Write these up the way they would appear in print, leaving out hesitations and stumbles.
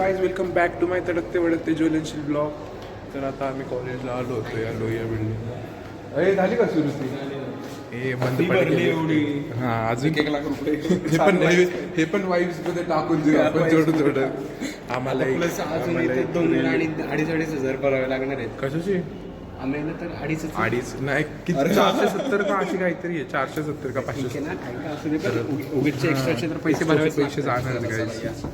Guys welcome back to my तडकते Wadkate ज्वलनशील blog. तर आता आम्ही कॉलेजला आलो होतो या लोहिया बिल्डिंग. अरे झाली का सुरू ती? हे बंद पडली. हा अजून 1 लाख रुपये हे पण वाईब्स मध्ये टाकून देऊ आपण जोडून आम्हाला अजून 2 आणि 2.5-2.5 भरावे लागणार आहेत. कशाची? आम्हाला तर 2.5 अडीच नाही किती 470 का अशी काहीतरी आहे. 470 का 500 उगीचे एक्स्ट्राचे तर पैसे पैसे जाणार guys.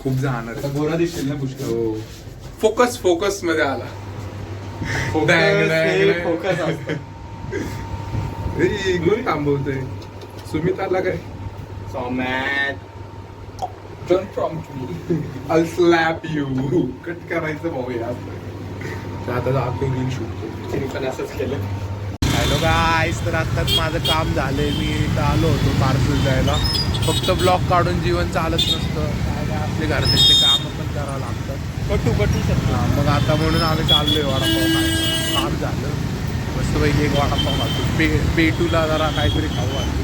खूप जाणार आहे. बोरा दिसतील ना पुष्कळ. हो फोकस मध्ये आला. गुण थांबवतोय सुमित आला काय? I'll slap you. कट करायचं भाऊ यार. आता जातो रील शूट पण असंच केलं. हॅलो गाईस, तर आत्ताच माझं काम झालंय. मी इथं आलो होतो पार्सल द्यायला. फक्त ब्लॉग काढून जीवन चालत नसतं. काय काय आपले घरच्यांचे कामं पण करावं लागतात. कटू शकतो. मग आता म्हणून आम्ही चाललोय वडापाव खायला. काम झालं मस्तपैकी एक वडापाव खातो. पेटूला जरा काहीतरी खाऊ घालतो.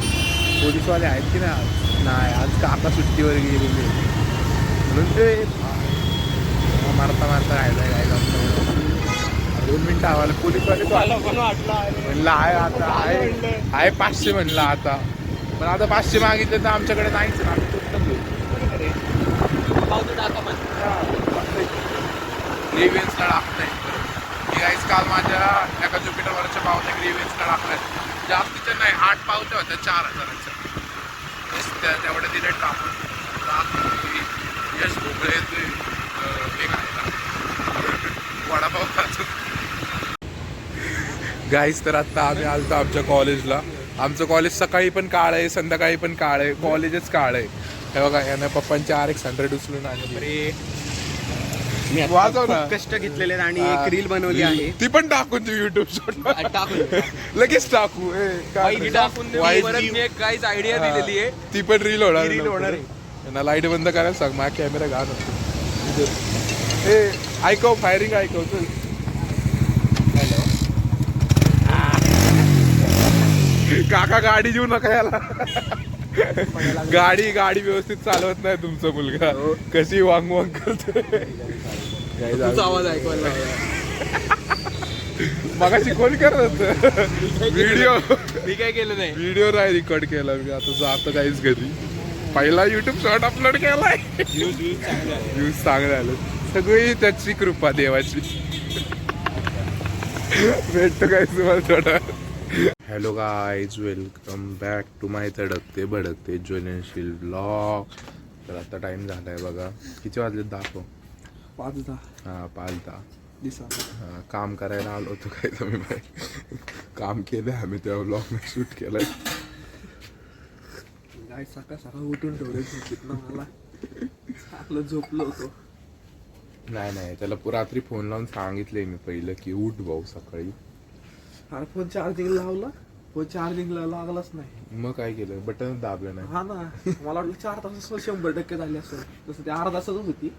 पोलीसवाले आहेत की नाही आज काका सुट्टीवर गेलेले म्हणून ते मारता राहिलं काय जातं. 2 मिनिटं आम्हाला पोलीसवाले म्हणलं आहे आता आहे 500 म्हणलं आता. पण आता 500 मागितले तर आमच्याकडे नाहीच ना. आम्ही तुटतं ग्रीव्हन्सला टाकलंय. मी गाईस काल माझ्या एका ज्युपिटरवरच्या पावत्या ग्रीव्हन्सला टाकलाय. जास्तीच्या नाही 8 पावत्या होत्या 4000च्या. तेवढ्या दिले टाकून यश भोपळे हे खायला वडापाव खातो. गाईस तर आत्ता आम्ही आलतो आमच्या कॉलेजला. आमचं कॉलेज सकाळी पण काळ आहे संध्याकाळी पण काळ आहे. कॉलेजच काळ आहे. हे बघा यानं पप्पांचे RX-100 उचलून आणले. मी वाजव ना. कष्ट घेतलेले आणि एक रील बनवली आहे. ती पण टाकून देऊ युट्यूब टाकून लगेच टाकू. काहीच आयडिया दिलेली आहे. ती पण रील होणार आहे. त्यांना लाईट बंद करायला सांग. माझा कॅमेरा घाल. हे ऐकव फायरिंग ऐकव. चल काका गाडी घेऊ नका याला. गाडी व्यवस्थित चालवत नाही तुमचा मुलगा. कशी वांग करतो. आवाज ऐकवायला मगाशी कोण करत व्हिडिओ. मी काय केलं नाही. व्हिडिओ नाही रेकॉर्ड केला मी. आता जातो काहीच घरी. पहिला युट्यूब शॉर्ट अपलोड केलाय. व्ह्यूज चांगले आले. सगळी त्याची कृपा देवाची. भेटतो काय तुम्हाला थोडा. Hello guys welcome back to my तडकते भडकते ज्वलनशील ब्लॉग. तर आता टाइम झालाय बघा. किती वाजले दाखव. 5:10. हा 5:10 दिसा. हा काम करायला आलो होतो काय तुम्ही बाय. काम केलंय आम्ही त्या ब्लॉगने शूट केलंय. सकाळ उठून ठेवलं मला. आपलं झोपलो होतो. नाही त्याला रात्री फोन लावून सांगितलंय मी पहिलं की उठ भाऊ सकाळी. अरे फोन चार्जिंग लावला. फोन चार्जिंगला लागलाच नाही. मग काय केलं बटन दाबलं नाही. हा ना मला वाटलं 4 तास 100% झाले असं. तसं ते अर्धा तासच होती.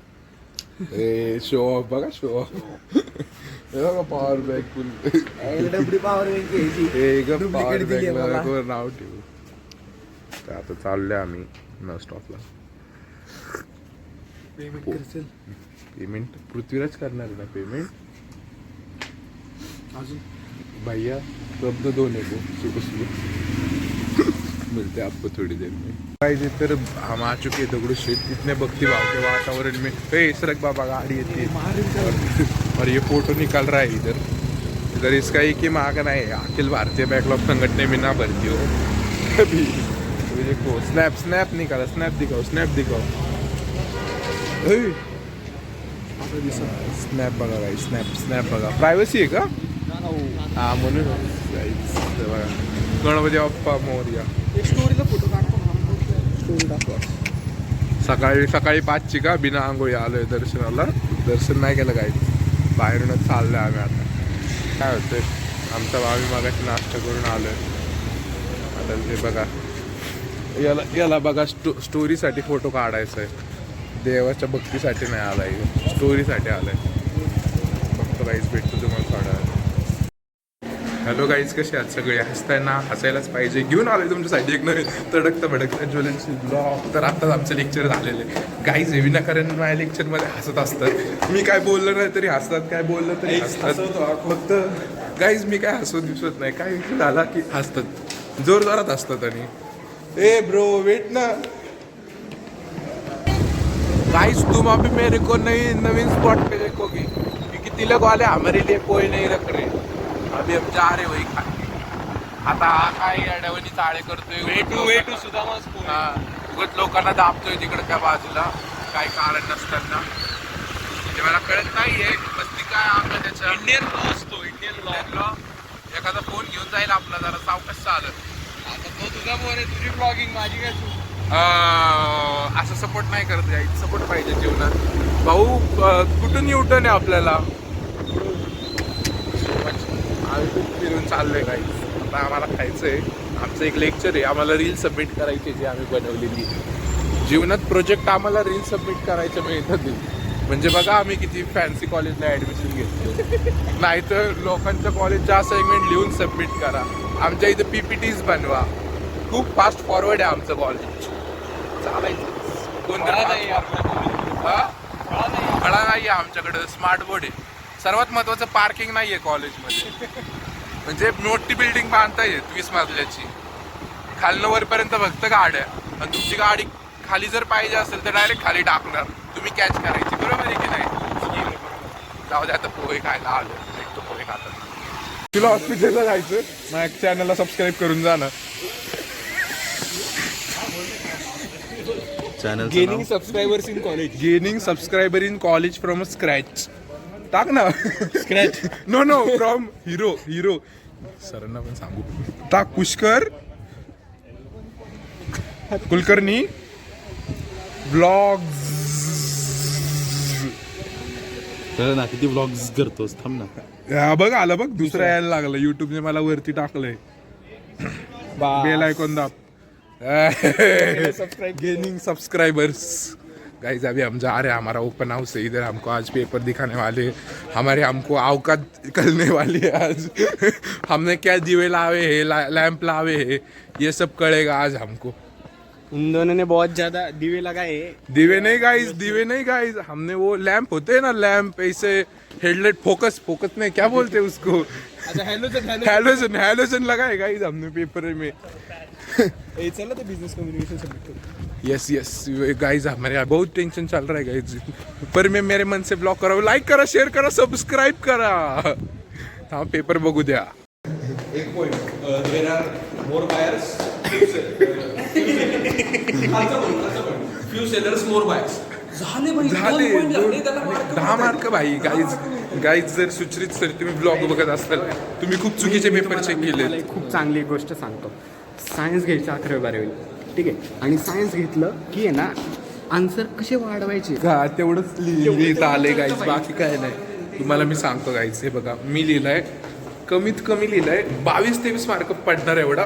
ए शो ऑफ बघा शो ऑफ. बघा पॉवर बँक फुल. डबडी पॉवर बँक पॉवर बँक नाव ठेवू. तर आता चाललोय आम्ही न स्टॉपला. पेमेंट पृथ्वीराज करणार ना पेमेंट. अजून भैया कब दो दोने को सुबह मिलते आपको थोड़ी देर में. पाहिजे तर हम आ चुके दगड़ू शेख. इतने भक्ति भाव के वातावरण में. सरक बाबा गाड़ी येती है और ये फोटो निकल रहा है इधर इसका एक ही मांग नहीं है. अखिल भारतीय बैकलॉग संगठन में ना भर्ती हो अभी. देखो स्नैप निकाला. स्नैप दिखाओ. स्नॅप बघा भाई. स्नॅप बघा. प्रायव्हसी आहे का. हा म्हणून बघा. गणपती बाप्पा मोरया. स्टोरीला फोटो काढतो. स्टोरी दाखवा. सकाळी 5ची का बिना आंघोळी आलोय दर्शनाला. दर्शन नाही केलं काही. बाहेरूनच चाललोय आम्ही आता. काय होतंय आमचा आम्ही मागाशी नाश्ता करून आलोय. आता ते बघा याला बघा स्टोरीसाठी फोटो काढायचा आहे. देवाच्या भक्तीसाठी नाही आलाय. स्टोरीसाठी आलाय. फक्त काहीच भेटतो तुम्हाला थोडा. हॅलो गाईज, कसे आहात सगळे? हसताना हसायलाच पाहिजे. घेऊन आलोय तुमच्यासाठी एक नवीन तडकता भडकता ज्वलनशील ब्लॉग. तर आत्ताच आमचे लेक्चर झालेले. गाईज हे विनाकारण माझ्या लेक्चरमध्ये हसत असतात. मी काय बोललं नाही तरी हसतात, काय बोललं तरी हसतात. फक्त गाईज मी काय हसवत दिसत नाही. काय विषय झाला की हसतात, जोरजोरात हसतात. आणि ए ब्रो वेट ना गाइस, तुम अभी मेरे को नवीन स्पॉट पे देखोगे क्योंकि तिलक वाले हमारे लिए कोई नहीं रख रहे. अभी हम जा रहे वही खाने. आता काय अडवणी चाळे करतोय, वेटू सुदामा स्कूल. हा, उगत लोकांना दाबतोय तिकडे त्या बाजूला काही कारण नसताना. म्हणजे मला कळत नाहीये मस्ती काय आपलं त्याच्या. इंडियन लॉ असतो, इंडियन लॉ. एखादा फोन घेऊन जाईल आपला, जरा सावकाश चालत. आता तो तुझा फोन आहे, तुझी ब्लॉगिंग, माझी काय तू. असं सपोर्ट नाही करत गाईज. सपोर्ट पाहिजे जीवनात. भाऊ कुठून युटर्न आहे आपल्याला? फिरून चाललोय गाईज. आता आम्हाला खायचं आहे. आमचं एक लेक्चर आहे, आम्हाला रील सबमिट करायची जी आम्ही बनवलेली. जीवनात प्रोजेक्ट आम्हाला रील सबमिट करायचं मिळतं. म्हणजे बघा आम्ही किती फॅन्सी कॉलेजला ॲडमिशन घेतो. नाही तर लोकांच्या कॉलेजच्या असाइनमेंट लिहून सबमिट करा. आमच्या इथं PPTs बनवा. खूप फास्ट फॉरवर्ड आहे आमचं कॉलेज. चालायचं फळा नाही आहे आमच्याकडे. स्मार्ट बोर्ड आहे. सर्वात महत्वाचं पार्किंग नाही आहे कॉलेजमध्ये. म्हणजे मोठी बिल्डिंग बांधता येत 20 मजल्याची. खालनं वरपर्यंत फक्त गाड्या. आणि तुमची गाडी खाली जर पाहिजे असेल तर डायरेक्ट खाली टाकणार, तुम्ही कॅच करायची. बरोबर आहे की नाही? जाऊ दे, आता पोहे खायला आलो. तो पोहे खातात. तुला हॉस्पिटलला जायचं, माझ्या चॅनलला सबस्क्राईब करून जा ना. Gaining subscribers in college. Gaining subscriber in college from scratch. टाक ना. Scratch know from hero. सरांना पण सांगू. टाक पुष्कर कुलकर्णी ब्लॉग्स. ना किती व्लॉग्स करतोस, थांब ना. हा बघ, आलं बघ, दुसरं यायला लागलं. युट्यूबने मला वरती टाकलंय. बेल आयकॉन दाब. Gaining subscribers. गाइस अभी हम जा रहे हैं, हमारा ओपन हाउस है इधर. हमको आज पेपर दिखाने वाले, हमको औकात निकलने वाली है आज. हमने क्या दिवे लावे है, लैंप लावे है, ये सब करेगा आज हमको. उन दोनों ने बहुत ज्यादा दिवे लगाए. दिवे नहीं गाइस, हमने वो लैंप होते हैं ना, लैंप ऐसे हेडलाइट फोकस नहीं, क्या बोलते हैं उसको, हैलोजन लगाए गाइस हमने पेपर में. चलो तो बिजनेस कम्युनिकेशन सबमिट करो. यस गाइज, हमारे यहाँ बहुत टेंशन चल रहा है गाइज. पर मैं मेरे मन से ब्लॉग करा, लाइक करा, शेअर करा, सबस्क्राईब करा. हा पेपर बघू द्या. एक point, there are more buyers, few sellers, more buyers. झाले 10 मार्क भाई. गाईज जर सुचरित सर तुम्ही ब्लॉग बघत असाल, तुम्ही खूप चुकीचे पेपर चेक केले. खूप चांगली गोष्ट सांगतो. सायन्स घ्यायचं 11वी-12वी, ठीक आहे. आणि सायन्स घेतलं की आहे ना, आन्सर कसे वाढवायचे तेवढंच लिहिता आले गाईज, बाकी काय नाही. तुम्हाला मी सांगतो गाईज, हे बघा मी लिहिलंय, कमीत कमी लिहिलंय 22-23 मार्क पडणार एवढा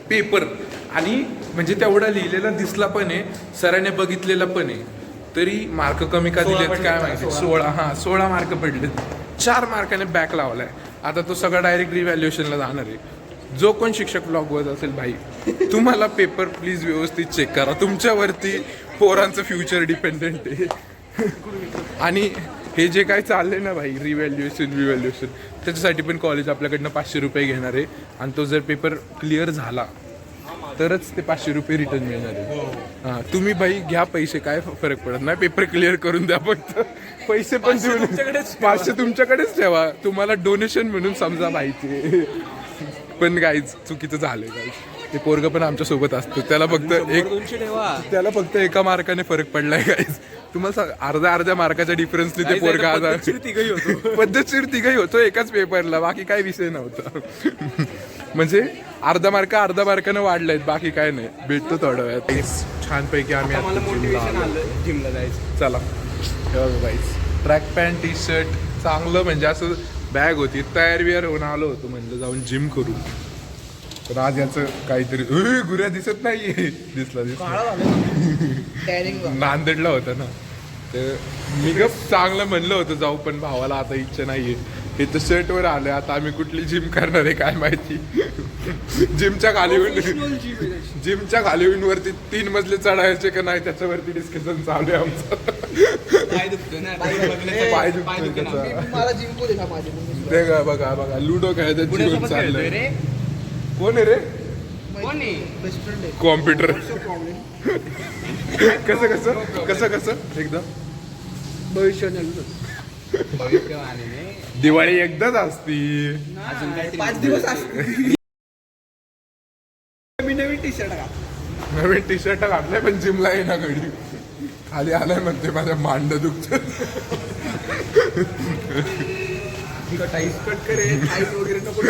पेपर. आणि म्हणजे तेवढा लिहिलेला दिसला पण आहे, सरांनी बघितलेला पण आहे, तरी मार्क कमी का दिलेत काय माहिती. 16 मार्क पडलेत. 4 मार्काने बॅक लावलाय. आता तो सगळा डायरेक्ट रिव्हॅल्युएशनला जाणार आहे. जो कोण शिक्षक ब्लॉगवर असेल भाई, तुम्हाला पेपर प्लीज व्यवस्थित चेक करा. तुमच्यावरती पोरांचं फ्युचर डिपेंडेंट आहे. आणि हे जे काय चाललंय ना भाई, रिव्हॅल्युएशन, त्याच्यासाठी पण कॉलेज आपल्याकडनं 500 रुपये घेणार आहे. आणि तो जर पेपर क्लिअर झाला तरच ते 500 रुपये रिटर्न मिळणार आहे. हां, तुम्ही भाई घ्या पैसे, काय फरक पडत नाही, पेपर क्लिअर करून द्या. फक्त पैसे पण देऊन 500 तुमच्याकडेच ठेवा, तुम्हाला डोनेशन म्हणून समजा माहिती. पण गाईज चुकीचं झालंय गाईज. ते पोरग पण आमच्या सोबत असतं, त्याला फक्त एका मार्काने फरक पडलाय गाईज. तुम्हाला अर्ध्या मार्काच्या डिफरन्सने ते पोरग पद्धतशीर तिघही होतो एकाच पेपरला, बाकी काय विषय नव्हता. म्हणजे अर्धा मार्कानं वाढलायत, बाकी काय नाही. भेटतो थोड्या वेळात. छानपैकी आम्ही जिमला जायचं. चला guys, track pant, T shirt चांगलं, म्हणजे असं बॅग होती, तयार बियार होऊन आलो होतो, म्हणलं जाऊन जिम करू. तर आज याचं काहीतरी गुऱ्या दिसत नाहीये. दिसला नांदेडला होता ना, तर मी गप चांगलं म्हणलं होतं जाऊ, पण भावाला आता इच्छा नाहीये. इथं शर्टवर आलं. आता आम्ही कुठली जिम करणार आहे काय माहिती. जिमच्या खाली जिमच्या खाली वरती 3 मजले चढायचे का नाही त्याच्यावरती डिस्कशन चालू आहे आमचं. पाय दुखतोय त्याचा. मला जिंकू दे ना माझे ते का बघा बघा लुडो खेळायचं जीवन चाललंय. कोण आहे रे? बेस्ट फ्रेंड आहे. कॉम्प्युटर. कसं एकदा भविष्य नाही. दिवाळी एकदाच असती. 5 दिवस असते. मी नवीन टी शर्ट घाल. नवीन टी शर्ट घातलाय पण जिमला ये ना घडी. खाली आलाय म्हणते माझ्या मांड दुखत. टाईस कट करे टाईस वगैरे नको.